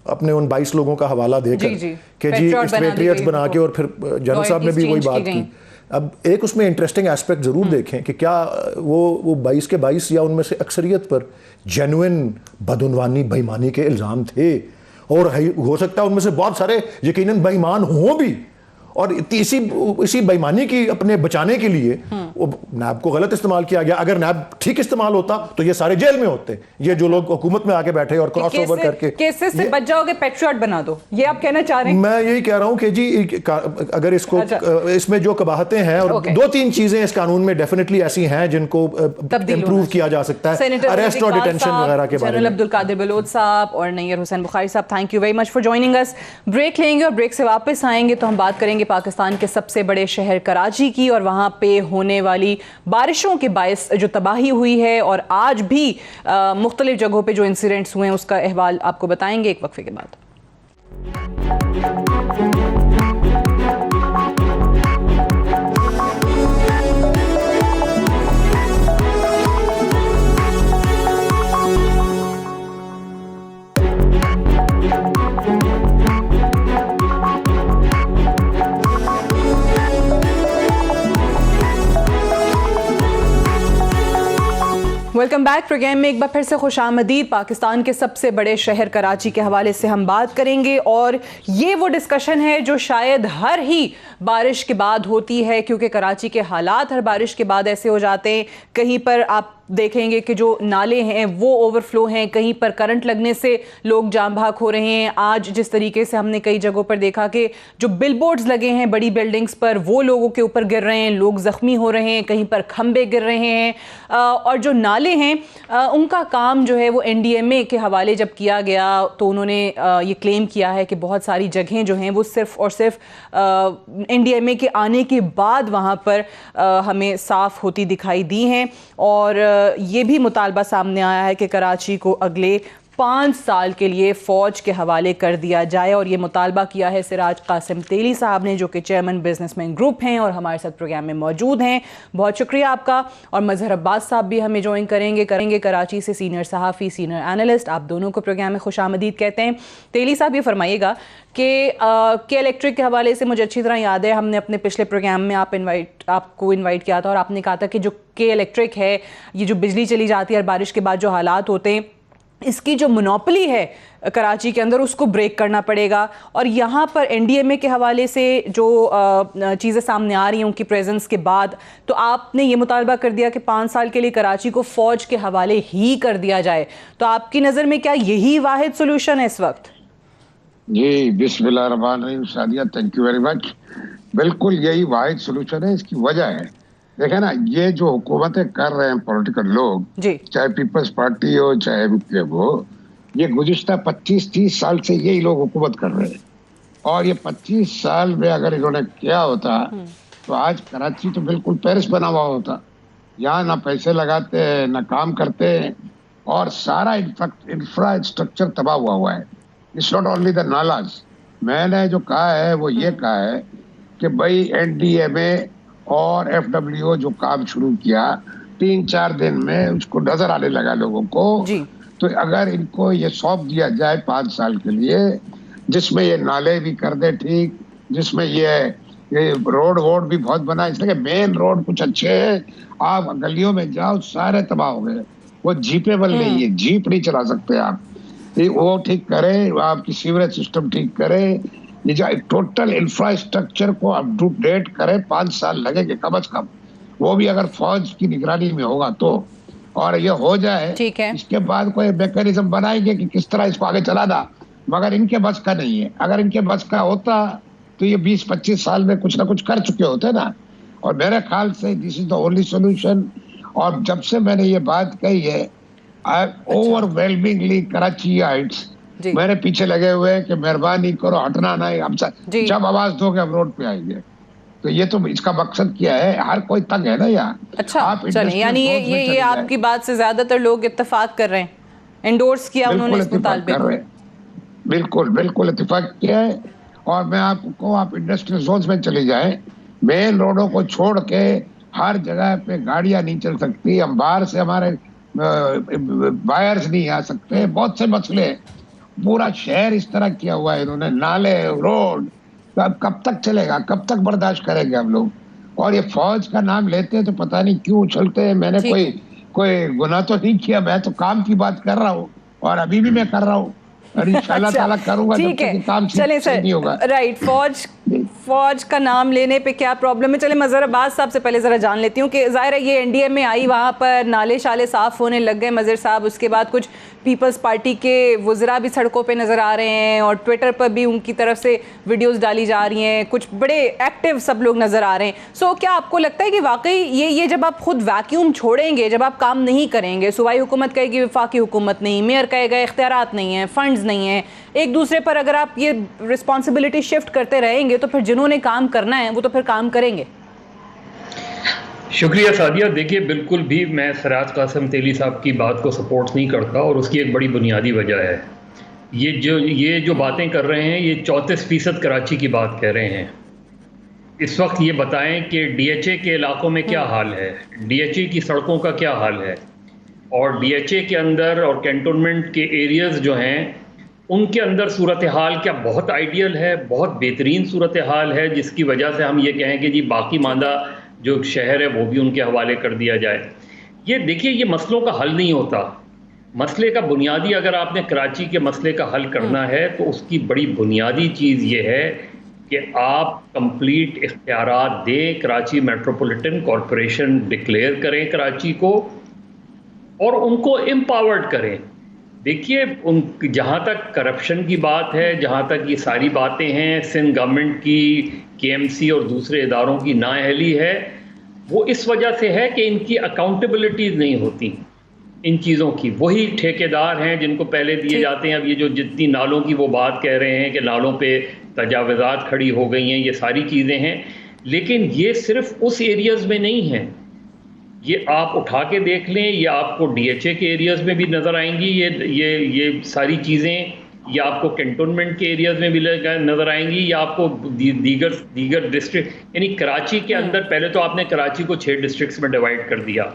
अपने उन 22 लोगों का हवाला देकर कि जी पेट्रियट्स बना के, और फिर जनरल साहब ने भी वही बात की। अब एक उसमें इंटरेस्टिंग एस्पेक्ट ज़रूर देखें कि क्या वो 22 के 22 या उनमें से अक्सरियत पर जेन्युइन बदउनवानी बेईमानी के इल्ज़ाम थे, और हो सकता है उनमें से बहुत सारे यकीनन बेईमान हों भी, और इसी बेईमानी की अपने बचाने के लिए नैब को गलत इस्तेमाल किया गया। अगर नैब ठीक इस्तेमाल होता तो ये सारे जेल में होते। ये जो लोग हुकूमत में आके बैठे और क्रॉस ओवर करके केसेस से बच जाओगे, पेट्रियट बना दो, ये आप कहना चाह रहे हैं? मैं यही कह रहा हूं कि जी अगर इसको इसमें जो कबाहतें हैं, और 2-3 चीजें इस कानून में डेफिनेटली ऐसी हैं जिनको इंप्रूव किया जा सकता है, अरेस्ट और डिटेंशन वगैरह के बारे में। जनरल अब्दुल कादिर बलोच साहब और नैयर हुसैन बुखारी साहब, thank you very much for joining us. Break लेंगे और ब्रेक से वापस आएंगे तो हम बात करेंगे पाकिस्तान के सबसे बड़े शहर कराची की, और वहां पे होने वाली बारिशों के बायस जो तबाही हुई है, और आज भी मुख्तलिफ जगहों पे जो इंसिडेंट्स हुए हैं उसका अहवाल आपको बताएंगे एक वक्फे के बाद। Welcome back. प्रोग्राम में एक बार फिर से खुशामदीद। पाकिस्तान के सबसे बड़े शहर कराची के हवाले से हम बात करेंगे, और ये वो डिस्कशन है जो शायद हर ही बारिश के बाद होती है, क्योंकि कराची के हालात हर बारिश के बाद ऐसे हो जाते हैं। कहीं पर आप देखेंगे कि जो नाले हैं वो ओवरफ्लो हैं, कहीं पर करंट लगने से लोग जाम भाग हो रहे हैं। आज जिस तरीके से हमने कई जगहों पर देखा कि जो बिलबोर्ड्स लगे हैं बड़ी बिल्डिंग्स पर, वो लोगों के ऊपर गिर रहे हैं, लोग ज़ख्मी हो रहे हैं, कहीं पर खंबे गिर रहे हैं। और जो नाले हैं उनका काम जो है वो NDMA के हवाले जब किया गया तो उन्होंने ये क्लेम किया है कि बहुत सारी जगहें जो हैं वो सिर्फ़ और सिर्फ NDMA के आने के बाद वहाँ पर हमें साफ़ होती दिखाई दी हैं। और ये भी मुतालबा सामने आया है कि कराची को अगले 5 साल के लिए फ़ौज के हवाले कर दिया जाए, और ये मुतालबा किया है सिराज कासिम तेली साहब ने, जो कि चेयरमैन बिजनेसमैन ग्रुप हैं और हमारे साथ प्रोग्राम में मौजूद हैं। बहुत शुक्रिया आपका। और मजहर अब्बास साहब भी हमें ज्वाइन करेंगे कराची से, सीनियर सहाफ़ी, सीनियर एनालिस्ट। आप दोनों को प्रोग्राम में खुशामदीद कहते हैं। तेली साहब ये फरमाइएगा कि इलेक्ट्रिक के हवाले से मुझे अच्छी तरह याद है, हमने अपने पिछले प्रोग्राम में आपको इन्वाइट किया था, और आपने कहा था कि जो के इलेक्ट्रिक है, ये जो बिजली चली जाती है और बारिश के बाद जो हालात होते हैं, इसकी जो मोनोपोली है कराची के अंदर उसको ब्रेक करना पड़ेगा। और यहाँ पर NDMA के हवाले से जो चीज़ें सामने आ रही हैं उनकी प्रेजेंस के बाद, तो आपने ये मुतालबा कर दिया कि 5 साल के लिए कराची को फ़ौज के हवाले ही कर दिया जाए। तो आपकी नज़र में क्या यही वाहिद सोल्यूशन है इस वक्त? जी, बिस्मिल्लाहिर्रहमानिर्रहीम Sadia, thank you very much. बिल्कुल यही वाहिद सोल्यूशन है। इसकी वजह है, देखे ना, ये जो हुकूमतें कर रहे हैं पॉलिटिकल लोग, चाहे पीपल्स पार्टी हो चाहे MKM हो, ये गुज़िश्ता 25-30 साल से यही लोग हुकूमत कर रहे हैं। और ये 25 साल में अगर इन्होंने किया होता तो आज कराची तो बिल्कुल पेरिस बना हुआ होता। यहाँ ना पैसे लगाते हैं ना काम करते हैं, और सारा इंफ्रास्ट्रक्चर तबाह हुआ है। It's not only the nullahs. मैंने जो कहा है वो ये कहा है कि भाई NDMA और FWO जो काम शुरू किया 3-4 दिन में उसको नजर आने लगा लोगों को जी। तो अगर इनको ये सौंप दिया जाए 5 साल के लिए, जिसमें ये नाले भी कर दे ठीक, जिसमें ये रोड वोड भी बहुत बना, इसलिए मेन रोड कुछ अच्छे हैं, आप गलियों में जाओ सारे तबाह हो गए। वो जीपेबल नहीं है, जीप नहीं चला सकते आप। वो ठीक करे, आपकी सीवरेज सिस्टम ठीक करे, ये जो टोटल इंफ्रास्ट्रक्चर को अप टू डेट करे, 5 साल लगेंगे कम से कम, वो भी अगर फौज की निगरानी में होगा तो। और ये हो जाए, इसके बाद कोई मैकेनिज्म बनाएंगे कि किस तरह इसको आगे चलाना, मगर इनके बस का नहीं है। अगर इनके बस का होता तो ये 20-25 साल में कुछ ना कुछ कर चुके होते ना। और मेरे ख्याल से this is the only solution. और जब से मैंने ये बात कही है, ओवरवेलमिंगली कराचीइट्स मेरे पीछे लगे हुए हैं कि मेहरबानी करो, हटना नहीं, हम जब आवाज दोगे हम रोड पे आएंगे। तो ये तो इसका मकसद क्या है, हर कोई तंग है ना यार। अच्छा, चलिए, यानी ये आपकी बात से ज्यादातर लोग इत्तेफाक कर रहे हैं, एंडोर्स किया उन्होंने इस मुतालबे को। बिल्कुल बिल्कुल इत्तेफाक किया है। और मैं आपको, आप इंडस्ट्रियल जोन्स में चले जाएं, मेन रोडों को छोड़ के हर जगह पे गाड़ियां नहीं चल सकती, हम बाहर से हमारे बायर्स नहीं आ सकते, बहुत से मसले। पूरा शहर इस तरह किया हुआ है इन्होंने, नाले, रोड, अब कब तक चलेगा, कब तक बर्दाश्त करेंगे हम लोग। और ये फौज का नाम लेते हैं तो पता नहीं क्यों उछलते हैं। मैंने कोई गुनाह तो नहीं किया, मैं तो काम की बात कर रहा हूँ और अभी भी मैं कर रहा हूँ और इंशाल्लाह ताला करूंगा। ठीक है, चले सर, नहीं होगा। राइट, फौज का नाम लेने पे क्या प्रॉब्लम है? चले मैं जरा अब्बास साहब से पहले जरा जान लेती हूँ कि जाहिर है ये एनडीए में आई, वहाँ पर नाले शाले साफ होने लग गए मज़र साहब, उसके बाद कुछ पीपल्स पार्टी के वज़रा भी सड़कों पे नज़र आ रहे हैं और ट्विटर पर भी उनकी तरफ से वीडियोस डाली जा रही हैं, कुछ बड़े एक्टिव सब लोग नज़र आ रहे हैं। सो क्या आपको लगता है कि वाकई ये जब आप खुद वैक्यूम छोड़ेंगे, जब आप काम नहीं करेंगे, सूबाई हुकूमत कहेगी वफाकी हुकूमत नहीं, मेयर कहेगा इख्तियारात नहीं है, फंड्स नहीं है, एक दूसरे पर अगर आप ये रिस्पॉन्सिबिलिटी शिफ्ट करते रहेंगे तो फिर जिन्होंने काम करना है वो तो फिर काम करेंगे? शुक्रिया सादिया। देखिए, बिल्कुल भी मैं सराज कासिम तेली साहब की बात को सपोर्ट नहीं करता और उसकी एक बड़ी बुनियादी वजह है ये जो बातें कर रहे हैं, ये 34% कराची की बात कह रहे हैं। इस वक्त ये बताएं कि डीएचए के इलाकों में क्या हाल है, डीएचए की सड़कों का क्या हाल है, और डीएचए के अंदर और कैंटोनमेंट के एरियाज़ जो हैं उनके अंदर सूरत हाल क्या बहुत आइडियल है, बहुत बेहतरीन सूरत हाल है, जिसकी वजह से हम ये कहें कि जी बाकी मांदा जो शहर है वो भी उनके हवाले कर दिया जाए। ये देखिए, ये मसलों का हल नहीं होता। मसले का बुनियादी, अगर आपने कराची के मसले का हल करना है तो उसकी बड़ी बुनियादी चीज़ ये है कि आप कंप्लीट इख्तियारात दें, कराची मेट्रोपॉलिटन कॉरपोरेशन डिक्लेयर करें कराची को और उनको एम्पावर्ड करें। देखिए, उन जहाँ तक करप्शन की बात है, जहाँ तक ये सारी बातें हैं, सिंध गवर्नमेंट की, केएमसी और दूसरे इदारों की नाअहली है, वो इस वजह से है कि इनकी अकाउंटेबिलिटीज़ नहीं होती इन चीज़ों की। वही ठेकेदार हैं जिनको पहले दिए जाते हैं। अब ये जो जितनी नालों की वो बात कह रहे हैं कि नालों पे तजावुज़ात खड़ी हो गई हैं, ये सारी चीज़ें हैं, लेकिन ये सिर्फ उस एरियाज़ में नहीं हैं। ये आप उठा के देख लें, ये आपको डीएचए के एरियाज़ में भी नज़र आएंगी, ये सारी चीज़ें, ये आपको कैंटोनमेंट के एरियाज़ में भी नज़र आएंगी, या आपको दीगर डिस्ट्रिक्ट, यानी कराची के अंदर पहले तो आपने कराची को 6 डिस्ट्रिक्ट्स में डिवाइड कर दिया,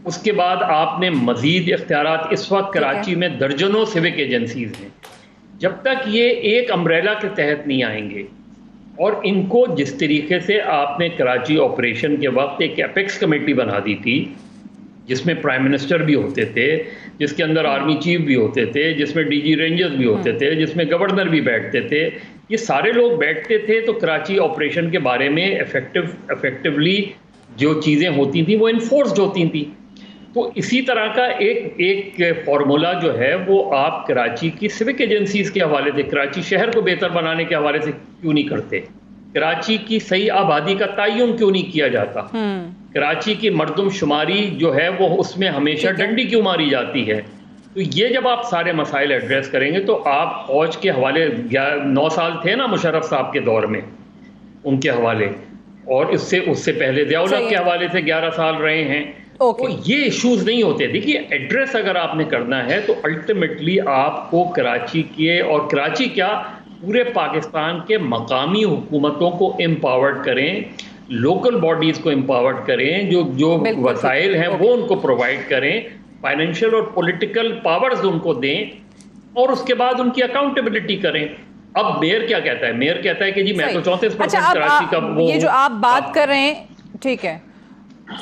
उसके बाद आपने मज़ीद इख्तियारात, इस वक्त कराची में दर्जनों सिविक एजेंसीज़ हैं। जब तक ये एक अम्ब्रेला के तहत नहीं आएंगे और इनको जिस तरीके से आपने कराची ऑपरेशन के वक्त एक एपेक्स कमेटी बना दी थी जिसमें प्राइम मिनिस्टर भी होते थे, जिसके अंदर आर्मी चीफ भी होते थे, जिसमें डीजी रेंजर्स भी होते थे, जिसमें गवर्नर भी बैठते थे, ये सारे लोग बैठते थे, तो कराची ऑपरेशन के बारे में इफेक्टिवली जो चीज़ें होती थी वो इन्फोर्स्ड होती थी। तो इसी तरह का एक फार्मूला जो है वो आप कराची की सिविक एजेंसीज के हवाले से, कराची शहर को बेहतर बनाने के हवाले से क्यों नहीं करते? कराची की सही आबादी का तयन क्यों नहीं किया जाता? कराची की मर्दमशुमारी जो है वो उसमें हमेशा डंडी क्यों मारी जाती है? तो ये जब आप सारे मसाइल एड्रेस करेंगे तो आप फौज के हवाले 9 साल थे ना मुशर्रफ साहब के दौर में, उनके हवाले, और उससे पहले ज़िया-उल-हक के हवाले से 11 साल रहे हैं। तो ये इश्यूज नहीं होते। देखिए, एड्रेस अगर आपने करना है तो अल्टीमेटली आपको कराची के, और कराची क्या पूरे पाकिस्तान के मकामी हुकूमतों को एम्पावर्ड करें, लोकल बॉडीज़ को एम्पावर्ड करें, जो वसाइल हैं वो उनको प्रोवाइड करें, फाइनेंशियल और पॉलिटिकल पावर्स उनको दें, और उसके बाद उनकी अकाउंटेबिलिटी करें। अब मेयर क्या कहता है? मेयर कहता है कि जी मैं तो 34% कराची का वो, ये जो आप बात कर रहे हैं, ठीक है,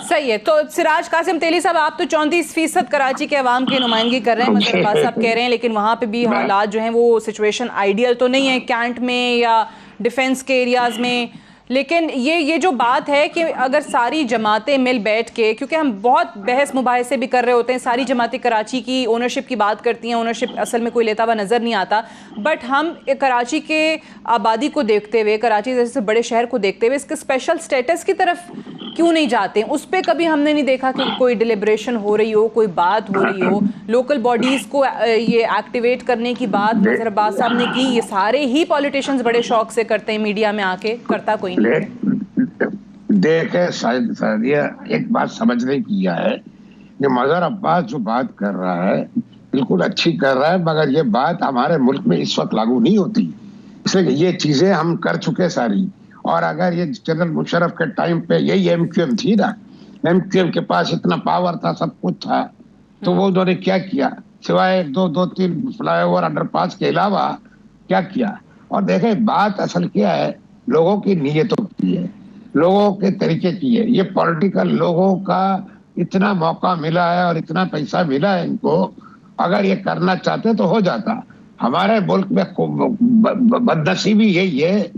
सही है। तो सिराज कासिम तेली साहब, आप तो 34% कराची के अवाम की नुमाइंदगी कर रहे हैं, मजहर अब्बास साहब कह रहे हैं, लेकिन वहाँ पे भी हालात जो हैं वो सिचुएशन आइडियल तो नहीं है कैंट में या डिफेंस के एरियाज में। लेकिन ये जो बात है कि अगर सारी जमातें मिल बैठ के, क्योंकि हम बहुत बहस मुबाहिसे भी कर रहे होते हैं, सारी जमातें कराची की ओनरशिप की बात करती हैं, ओनरशिप असल में कोई लेता हुआ नज़र नहीं आता, बट हम कराची के आबादी को देखते हुए, कराची जैसे बड़े शहर को देखते हुए इसके स्पेशल स्टेटस की तरफ क्यों नहीं जाते? उस पर कभी हमने नहीं देखा कि कोई डिलिब्रेशन हो रही हो, कोई बात हो रही हो, लोकल बॉडीज़ को ये एक्टिवेट करने की बात मजहर अब्बास साहब ने की। ये सारे ही पॉलिटिशियंस बड़े शौक से करते हैं, मीडिया में आके करता कोई नहीं। देखे सादिया, एक बात समझने की है कि मजहर अब्बास जो बात कर रहा है बिल्कुल अच्छी कर रहा है, मगर ये बात हमारे मुल्क में इस वक्त लागू नहीं होती, इसलिए ये चीजें हम कर चुके सारी। और अगर ये जनरल मुशर्रफ के टाइम पे यही एमक्यूएम थी ना, एमक्यूएम के पास इतना पावर था, सब कुछ था, तो वो उन्होंने क्या किया सिवाय दो तीन फ्लाईओवर अंडरपास के अलावा क्या किया? और देखे बात असल क्या है, लोगों की नीयतों की है, लोगों के तरीके की है। ये पॉलिटिकल लोगों का इतना मौका मिला है और इतना पैसा मिला है इनको, अगर ये करना चाहते तो हो जाता। हमारे मुल्क में बदनसीबी यही है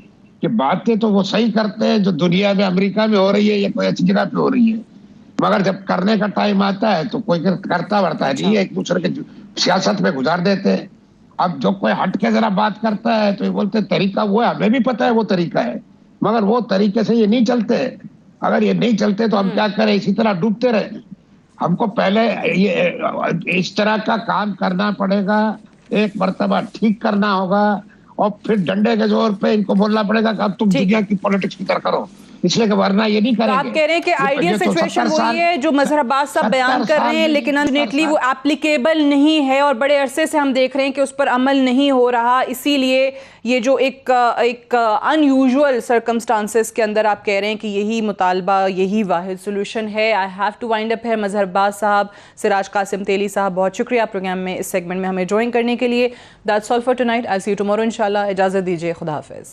कि बातें तो वो सही करते हैं जो दुनिया में अमेरिका में हो रही है या कोई अच्छी जगह पे हो रही है, मगर जब करने का टाइम आता है तो कोई करता बढ़ता है नहीं, एक दूसरे के सियासत में गुजार देते हैं। अब जो कोई हट के जरा बात करता है तो ये बोलते तरीका वो है, हमें भी पता है वो तरीका है, मगर वो तरीके से ये नहीं चलते। अगर ये नहीं चलते तो हम क्या करें, इसी तरह डूबते रहे। हमको पहले ये इस तरह का काम करना पड़ेगा, एक मर्तबा ठीक करना होगा, और फिर डंडे के जोर पे इनको बोलना पड़ेगा कि अब तुम दुनिया की पॉलिटिक्स की तरह करो, इसलिए कि वरना ये नहीं करेंगे। आप कह रहे हैं कि आइडियल सिचुएशन वही है जो मजहर अब्बास साहब बयान कर रहे हैं, लेकिन अनफॉर्चुनेटली वो एप्लीकेबल नहीं है और बड़े अरसे से हम देख रहे हैं कि उस पर अमल नहीं हो रहा। इसीलिए ये जो एक अनयूजुअल सर्कमस्टांसेस के अंदर आप कह रहे हैं कि यही मुतालबा, यही वाहिद सोल्यूशन है। I have to wind up है। मजहर अब्बास साहब, सिराज कासिम तेली साहब, बहुत शुक्रिया प्रोग्राम में इस सेगमेंट में हमें ज्वाइन करने के लिए। That's all for tonight. I see you tomorrow इंशाल्लाह। इजाज़त दीजिए, खुदा हाफिज़।